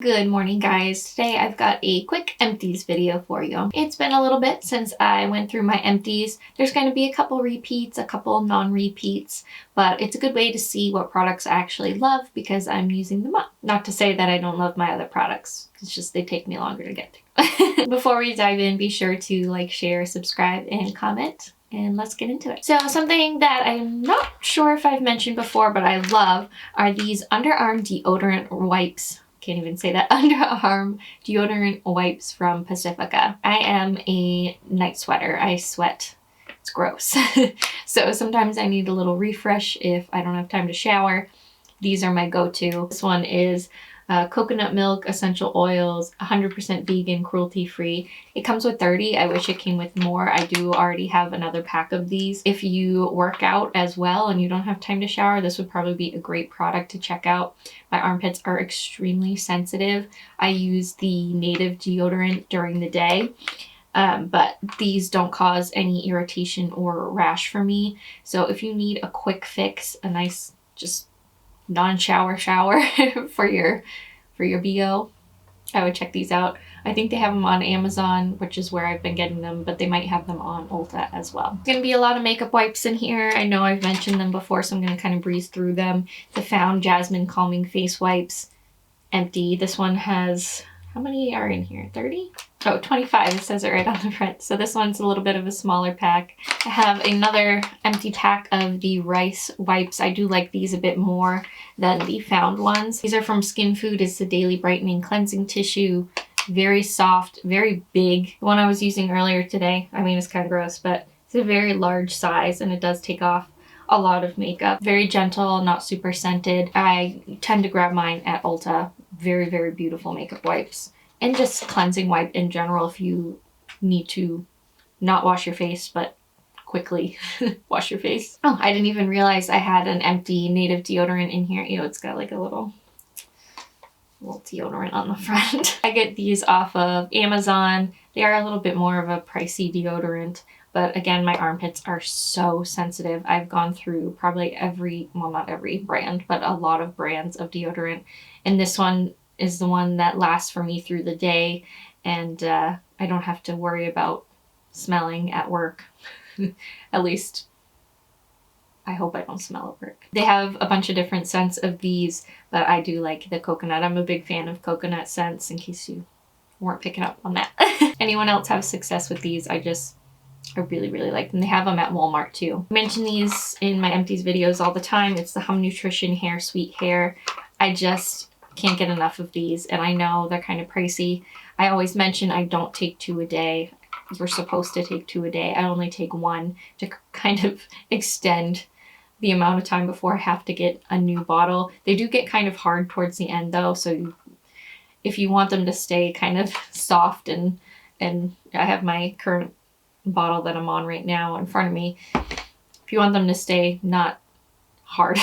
Good morning, guys. Today I've got a quick empties video for you. It's been a little bit since I went through my empties. There's going to be a couple repeats, a couple non-repeats, but it's a good way to see what products I actually love because I'm using them up. Not to say that I don't love my other products. It's just they take me longer to get through. Before we dive in, be sure to like, share, subscribe, and comment. And let's get into it. So something that I'm not sure if I've mentioned before, but I love are these underarm deodorant wipes. Can't even say that. Underarm deodorant wipes from Pacifica. I am a night sweater. I sweat. It's gross. So sometimes I need a little refresh if I don't have time to shower. These are my go-to. This one is coconut milk, essential oils, 100% vegan, cruelty-free. It comes with 30. I wish it came with more. I do already have another pack of these. If you work out as well and you don't have time to shower, this would probably be a great product to check out. My armpits are extremely sensitive. I use the native deodorant during the day. But these don't cause any irritation or rash for me. So if you need a quick fix, a nice just non-shower for your BO, I would check these out. I think they have them on Amazon, which is where I've been getting them, but they might have them on Ulta as well. There's gonna be a lot of makeup wipes in here. I know I've mentioned them before, so I'm gonna kind of breeze through them. The Found Jasmine Calming Face Wipes, empty. This one has, how many are in here? 30? Oh, 25, it says it right on the front. So this one's a little bit of a smaller pack. I have another empty pack of the rice wipes. I do like these a bit more than the Found ones. These are from Skin Food. It's the Daily Brightening Cleansing Tissue. Very soft, very big. The one I was using earlier today, I mean, it's kind of gross, but it's a very large size and it does take off a lot of makeup. Very gentle, not super scented. I tend to grab mine at Ulta. Very, very beautiful makeup wipes. And just cleansing wipe in general if you need to not wash your face, but quickly wash your face. Oh, I didn't even realize I had an empty native deodorant in here. Ew, it's got like a little deodorant on the front. I get these off of Amazon. They are a little bit more of a pricey deodorant, but again, my armpits are so sensitive. I've gone through probably not every brand, but a lot of brands of deodorant. And this one is the one that lasts for me through the day, and I don't have to worry about smelling at work. At least I hope I don't smell at work. They have a bunch of different scents of these, but I do like the coconut. I'm a big fan of coconut scents, in case you weren't picking up on that. Anyone else have success with these? I really, really like them. They have them at Walmart too. I mention these in my empties videos all the time. It's the Hum Nutrition Hair Sweet Hair. I just can't get enough of these, and I know they're kind of pricey. I always mention I don't take 2 a day. You're supposed to take 2 a day. I only take 1 to kind of extend the amount of time before I have to get a new bottle. They do get kind of hard towards the end though, so if you want them to stay kind of soft and I have my current bottle that I'm on right now in front of me. If you want them to stay not hard,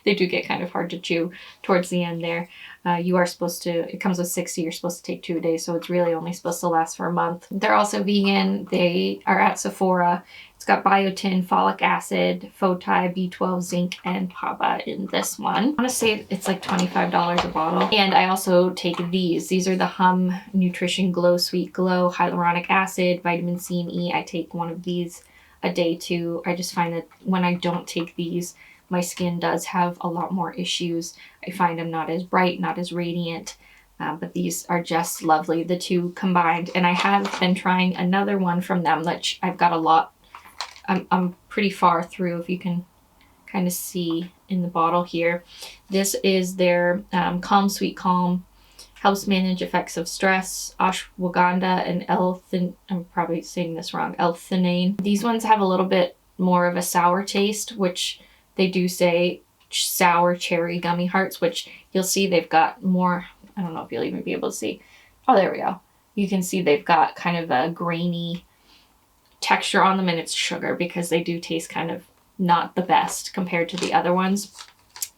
they do get kind of hard to chew towards the end there. You are supposed to, it comes with 60, you're supposed to take 2 a day, so it's really only supposed to last for a month. They're also vegan. They are at Sephora. It's got biotin, folic acid, Foti, B12, zinc, and PABA in this one. I want to say it's like $25 a bottle. And I also take these. These are the Hum Nutrition Glow Sweet Glow, hyaluronic acid, vitamin C and E. I take one of these a day too. I just find that when I don't take these, my skin does have a lot more issues. I find I'm not as bright, not as radiant, but these are just lovely, the two combined. And I have been trying another one from them that I've got a lot. I'm pretty far through, if you can kind of see in the bottle here. This is their Calm Sweet Calm, helps manage effects of stress, ashwagandha, and I'm probably saying this wrong, L-theanine. These ones have a little bit more of a sour taste, which they do say sour cherry gummy hearts, which you'll see they've got more. I don't know if you'll even be able to see. Oh, there we go. You can see they've got kind of a grainy texture on them, and it's sugar because they do taste kind of not the best compared to the other ones.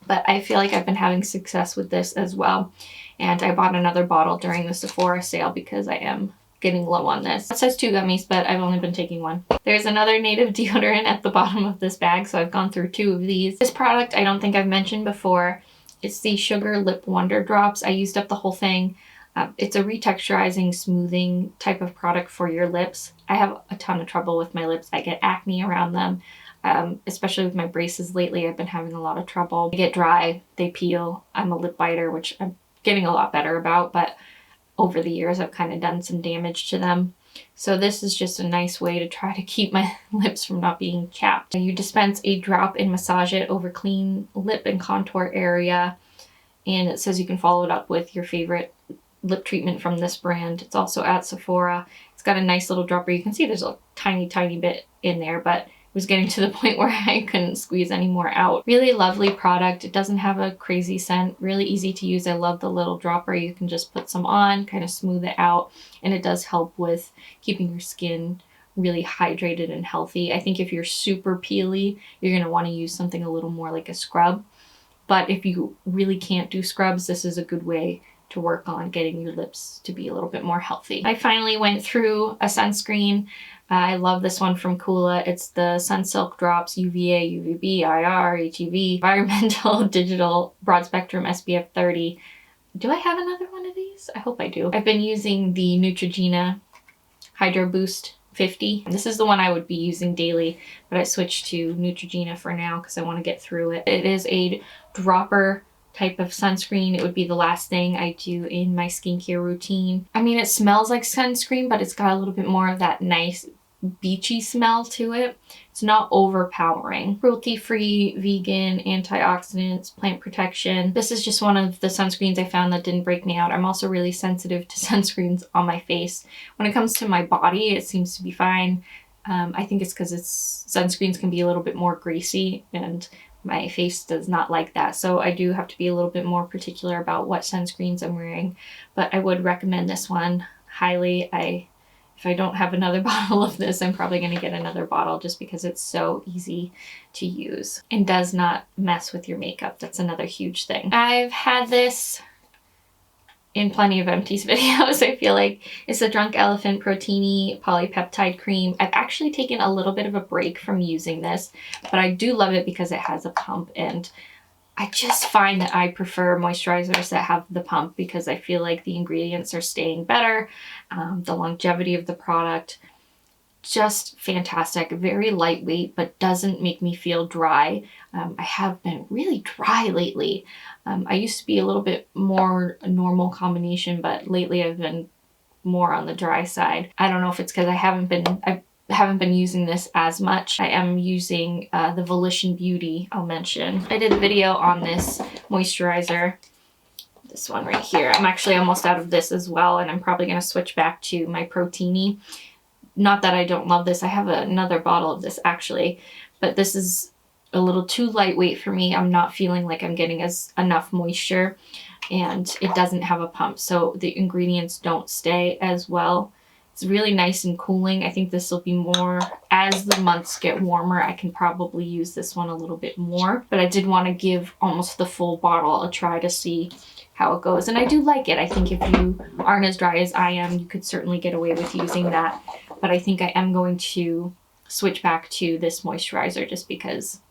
But I feel like I've been having success with this as well. And I bought another bottle during the Sephora sale because I am getting low on this. It says 2 gummies, but I've only been taking 1. There's another native deodorant at the bottom of this bag, so I've gone through 2 of these. This product I don't think I've mentioned before. It's the Sugar Lip Wonder Drops. I used up the whole thing. It's a retexturizing, smoothing type of product for your lips. I have a ton of trouble with my lips. I get acne around them, especially with my braces lately. I've been having a lot of trouble. They get dry, they peel. I'm a lip biter, which I'm getting a lot better about, but over the years I've kind of done some damage to them. So this is just a nice way to try to keep my lips from not being chapped. You dispense a drop and massage it over clean lip and contour area. And it says you can follow it up with your favorite lip treatment from this brand. It's also at Sephora. It's got a nice little dropper. You can see there's a tiny bit in there, but it was getting to the point where I couldn't squeeze any more out. Really lovely product. It doesn't have a crazy scent. Really easy to use. I love the little dropper. You can just put some on, kind of smooth it out, and it does help with keeping your skin really hydrated and healthy. I think if you're super peely, you're going to want to use something a little more like a scrub. But if you really can't do scrubs, this is a good way to work on getting your lips to be a little bit more healthy. I finally went through a sunscreen. I love this one from Coola. It's the Sunsilk Drops UVA, UVB, IR, HEV, Environmental Digital Broad Spectrum SPF 30. Do I have another one of these? I hope I do. I've been using the Neutrogena Hydro Boost 50. This is the one I would be using daily, but I switched to Neutrogena for now because I want to get through it. It is a dropper type of sunscreen. It would be the last thing I do in my skincare routine. I mean, it smells like sunscreen, but it's got a little bit more of that nice beachy smell to it. It's not overpowering. Cruelty-free, vegan, antioxidants, plant protection. This is just one of the sunscreens I found that didn't break me out. I'm also really sensitive to sunscreens on my face. When it comes to my body, it seems to be fine. I think it's because sunscreens can be a little bit more greasy, and my face does not like that. So I do have to be a little bit more particular about what sunscreens I'm wearing, but I would recommend this one highly. If I don't have another bottle of this, I'm probably going to get another bottle just because it's so easy to use and does not mess with your makeup. That's another huge thing. I've had this in plenty of Empties videos. I feel like it's the Drunk Elephant Protein Polypeptide Cream. I've actually taken a little bit of a break from using this, but I do love it because it has a pump, and I just find that I prefer moisturizers that have the pump because I feel like the ingredients are staying better. The longevity of the product, just fantastic. Very lightweight, but doesn't make me feel dry. I have been really dry lately. I used to be a little bit more a normal combination, but lately I've been more on the dry side. I don't know if it's because I haven't been using this as much. I am using the Volition Beauty, I'll mention. I did a video on this moisturizer, this one right here. I'm actually almost out of this as well, and I'm probably going to switch back to my Protein. Not that I don't love this. I have another bottle of this actually, but this is a little too lightweight for me. I'm not feeling like I'm getting enough moisture, and it doesn't have a pump, so the ingredients don't stay as well. It's really nice and cooling. I think this will be more, as the months get warmer, I can probably use this one a little bit more, but I did want to give almost the full bottle a try to see how it goes. And I do like it. I think if you aren't as dry as I am, you could certainly get away with using that. But I think I am going to switch back to this moisturizer just because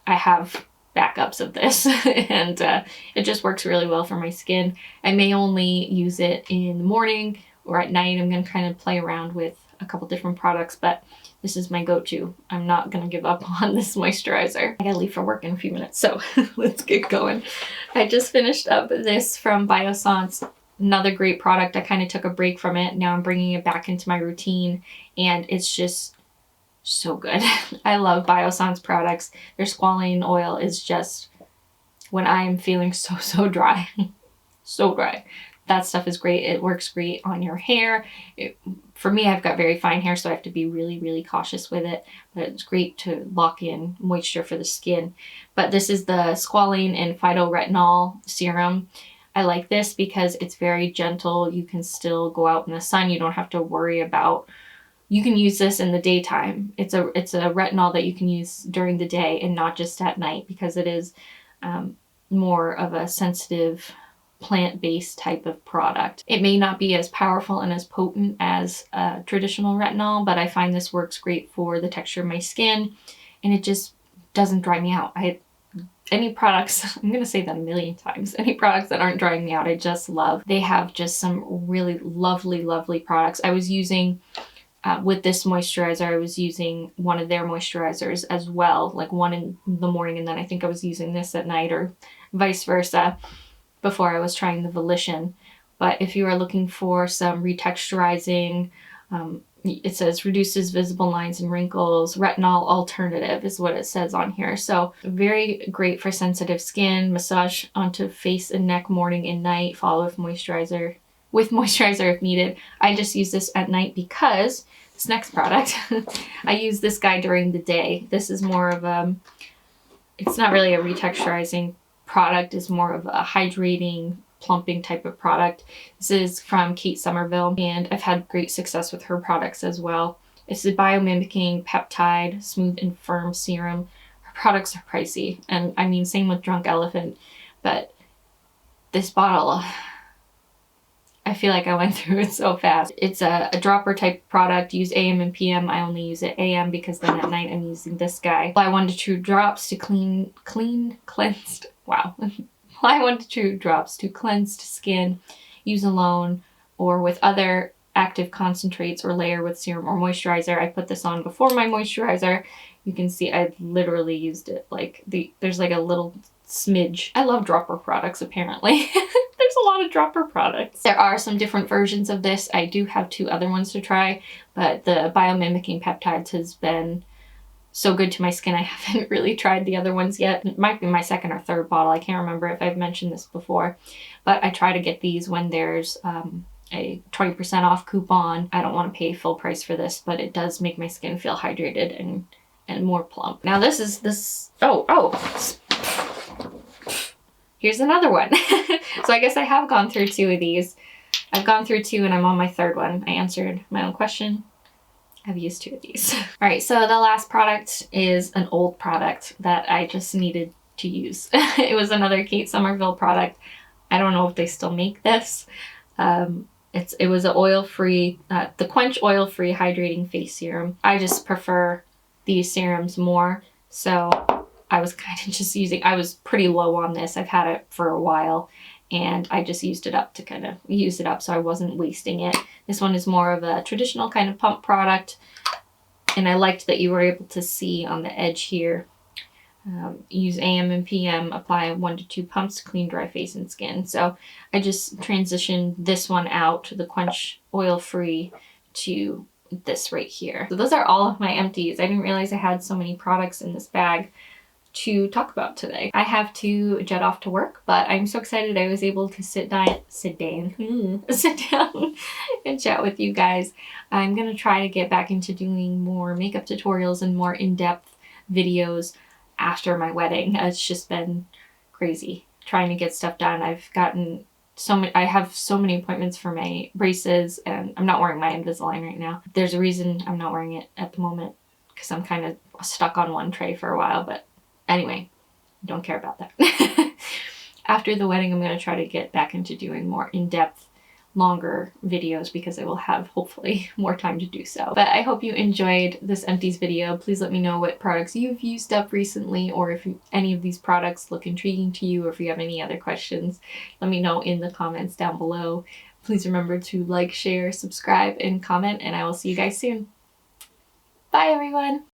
I have backups of this and it just works really well for my skin. I may only use it in the morning or at night. I'm going to kind of play around with a couple different products, but this is my go-to. I'm not going to give up on this moisturizer. I gotta leave for work in a few minutes, so let's get going. I just finished up this from Biossance. Another great product. I kind of took a break from it. Now I'm bringing it back into my routine, and it's just so good. I love Biossance products. Their squalane oil is just, when I am feeling so dry, so dry, that stuff is great. It works great on your hair. For me, I've got very fine hair, so I have to be really cautious with it. But it's great to lock in moisture for the skin. But this is the squalane and phytoretinol serum. I like this because it's very gentle. You can still go out in the sun. You don't have to worry about, you can use this in the daytime. It's a retinol that you can use during the day and not just at night, because it is more of a sensitive plant-based type of product. It may not be as powerful and as potent as traditional retinol, but I find this works great for the texture of my skin, and it just doesn't dry me out. I any products, I'm gonna say that a million times, any products that aren't drying me out, I just love. They have just some really lovely, lovely products. I was using, with this moisturizer, I was using one of their moisturizers as well, like one in the morning, and then I think I was using this at night, or vice versa, before I was trying the Volition. But if you are looking for some retexturizing, it says reduces visible lines and wrinkles, retinol alternative is what it says on here. So very great for sensitive skin. Massage onto face and neck morning and night, follow with moisturizer if needed. I just use this at night because this next product, I use this guy during the day. This is more of a, it's not really a retexturizing product, it's more of a hydrating, plumping type of product. This is from Somerville, and I've had great success with her products as well. It's a biomimicking peptide, smooth and firm serum. Her products are pricey, and I mean, same with Drunk Elephant, but this bottle, I feel like I went through it so fast. It's a dropper type product. Use AM and PM. I only use it AM because then at night I'm using this guy. Apply 1 to 2 drops to cleansed. Wow. Apply 1 to 2 drops to cleansed skin. Use alone or with other active concentrates, or layer with serum or moisturizer. I put this on before my moisturizer. You can see I literally used it like there's like a little smidge. I love dropper products apparently. There's a lot of dropper products. There are some different versions of this. I do have 2 other ones to try, but the biomimicking peptides has been so good to my skin. I haven't really tried the other ones yet. It might be my 2nd or 3rd bottle. I can't remember if I've mentioned this before, but I try to get these when there's a 20% off coupon. I don't want to pay full price for this, but it does make my skin feel hydrated and more plump. Now here's another one. So I guess I have gone through 2 of these. I've gone through 2 and I'm on my 3rd one. I answered my own question. I've used 2 of these. All right, so the last product is an old product that I just needed to use. It was another Somerville product. I don't know if they still make this. It was an oil-free, the Quench oil-free hydrating face serum. I just prefer these serums more, so I was kind of just I was pretty low on this. I've had it for a while, and I just used it up to kind of use it up, so I wasn't wasting it. This one is more of a traditional kind of pump product, and I liked that you were able to see on the edge here. Use AM and PM, apply 1 to 2 pumps to clean dry face and skin. So I just transitioned this one out to the Quench oil-free to this right here. So those are all of my empties. I didn't realize I had so many products in this bag to talk about today. I have to jet off to work, but I'm so excited I was able to sit down and chat with you guys. I'm gonna try to get back into doing more makeup tutorials and more in-depth videos after my wedding. It's just been crazy trying to get stuff done. I have so many appointments for my braces, and I'm not wearing my Invisalign right now. There's a reason I'm not wearing it at the moment, because I'm kind of stuck on one tray for a while, but anyway, don't care about that. After the wedding, I'm going to try to get back into doing more in-depth, longer videos, because I will have hopefully more time to do so. But I hope you enjoyed this empties video. Please let me know what products you've used up recently, or if any of these products look intriguing to you, or if you have any other questions, let me know in the comments down below. Please remember to like, share, subscribe, and comment, and I will see you guys soon. Bye everyone!